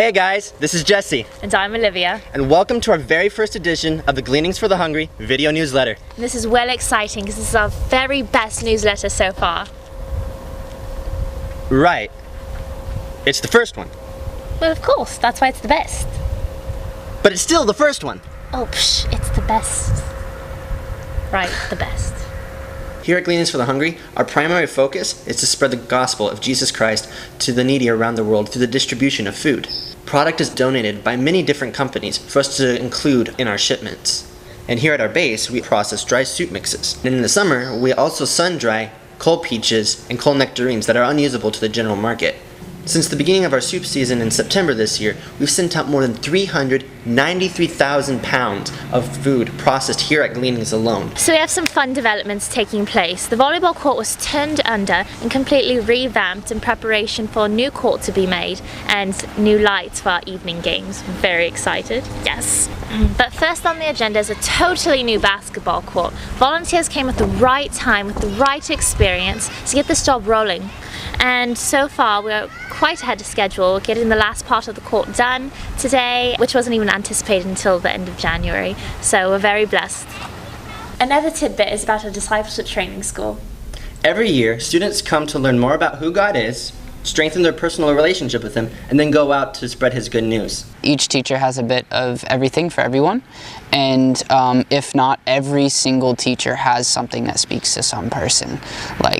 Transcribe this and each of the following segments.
Hey guys, this is Jesse. And I'm Olivia. And welcome to our very first edition of the Gleanings for the Hungry video newsletter. And this is well exciting because this is our very best newsletter so far. Right. It's the first one. Well, of course, that's why it's the best. But it's still the first one. Oh, psh, it's the best. Right, the best. Here at Gleanings for the Hungry, our primary focus is to spread the gospel of Jesus Christ to the needy around the world through the distribution of food. Product is donated by many different companies for us to include in our shipments. And here at our base, we process dry soup mixes. And in the summer, we also sun-dry cold peaches and cold nectarines that are unusable to the general market. Since the beginning of our soup season in September this year, we've sent out more than 393,000 pounds of food processed here at Gleanings alone. So we have some fun developments taking place. The volleyball court was turned under and completely revamped in preparation for a new court to be made and new lights for our evening games. Very excited. Yes. But first on the agenda is a totally new basketball court. Volunteers came at the right time with the right experience to get this job rolling. And so far we're quite ahead of schedule, getting the last part of the court done today, which wasn't even anticipated until the end of January. So we're very blessed. Another tidbit is about our Discipleship Training school. Every year, students come to learn more about who God is, strengthen their personal relationship with Him, and then go out to spread His good news. Each teacher has a bit of everything for everyone, and if not, every single teacher has something that speaks to some person.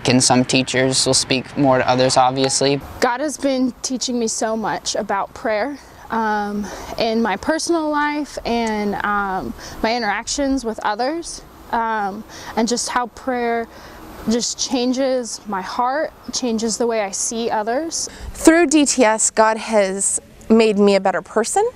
And some teachers will speak more to others, obviously. God has been teaching me so much about prayer in my personal life and my interactions with others, and just how prayer just changes my heart, changes the way I see others. Through DTS, God has made me a better person,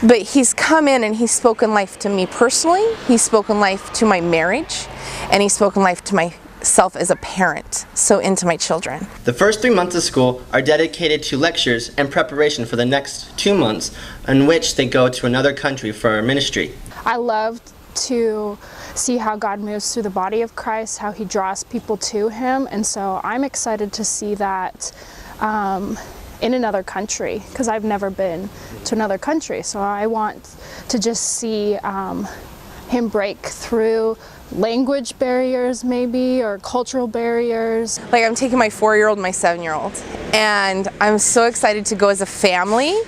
but He's come in and He's spoken life to me personally, He's spoken life to my marriage, and He's spoken life to myself as a parent, so into my children. The first 3 months of school are dedicated to lectures and preparation for the next 2 months, in which they go to another country for our ministry. I love to see how God moves through the body of Christ, how He draws people to Him, and so I'm excited to see that in another country, because I've never been to another country, so I want to just see Him break through language barriers maybe, or cultural barriers. I'm taking my 4-year-old and my 7-year-old, and I'm so excited to go as a family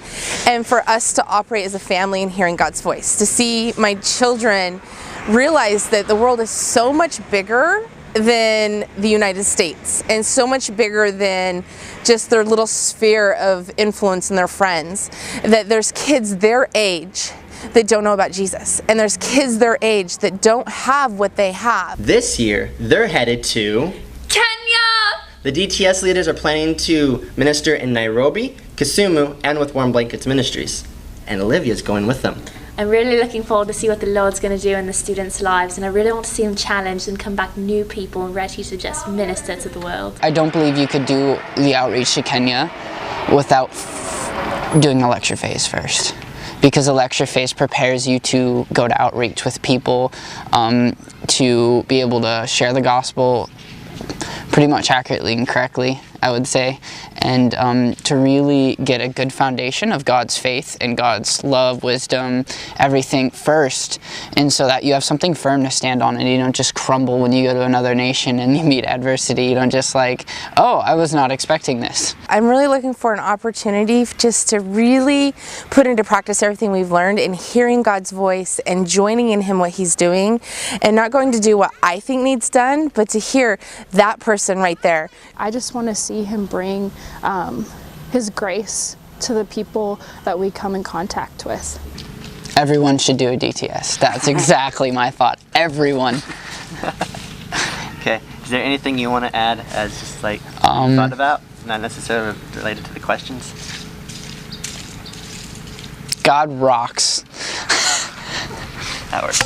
and for us to operate as a family in hearing God's voice, to see my children realize that the world is so much bigger than the United States and so much bigger than just their little sphere of influence and their friends, that there's kids their age that don't know about Jesus, and there's kids their age that don't have what they have. This year, they're headed to Kenya! The DTS leaders are planning to minister in Nairobi, Kisumu, and with Warm Blankets Ministries. And Olivia's going with them. I'm really looking forward to see what the Lord's going to do in the students' lives, and I really want to see them challenged and come back new people and ready to just minister to the world. I don't believe you could do the outreach to Kenya without doing a lecture phase first, because a lecture phase prepares you to go to outreach with people, to be able to share the gospel pretty much accurately and correctly, I would say, and to really get a good foundation of God's faith and God's love, wisdom, everything first, and so that you have something firm to stand on and you don't just crumble when you go to another nation and you meet adversity. You don't just oh, I was not expecting this. I'm really looking for an opportunity just to really put into practice everything we've learned in hearing God's voice and joining in Him what He's doing, and not going to do what I think needs done, but to hear that person right there. I just want to see Him bring His grace to the people that we come in contact with. Everyone should do a DTS. That's exactly my thought. Everyone. Okay. Is there anything you want to add as just you thought about, not necessarily related to the questions? God rocks. That works.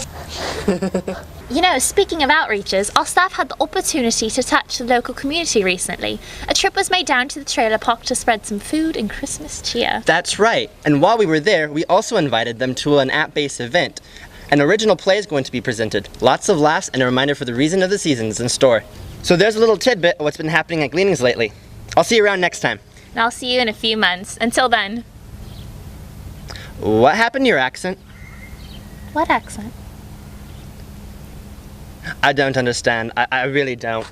You know, speaking of outreaches, our staff had the opportunity to touch the local community recently. A trip was made down to the trailer park to spread some food and Christmas cheer. That's right. And while we were there, we also invited them to an app-based event. An original play is going to be presented. Lots of laughs and a reminder for the reason of the season is in store. So there's a little tidbit of what's been happening at Gleanings lately. I'll see you around next time. And I'll see you in a few months. Until then. What happened to your accent? What accent? I don't understand. I really don't.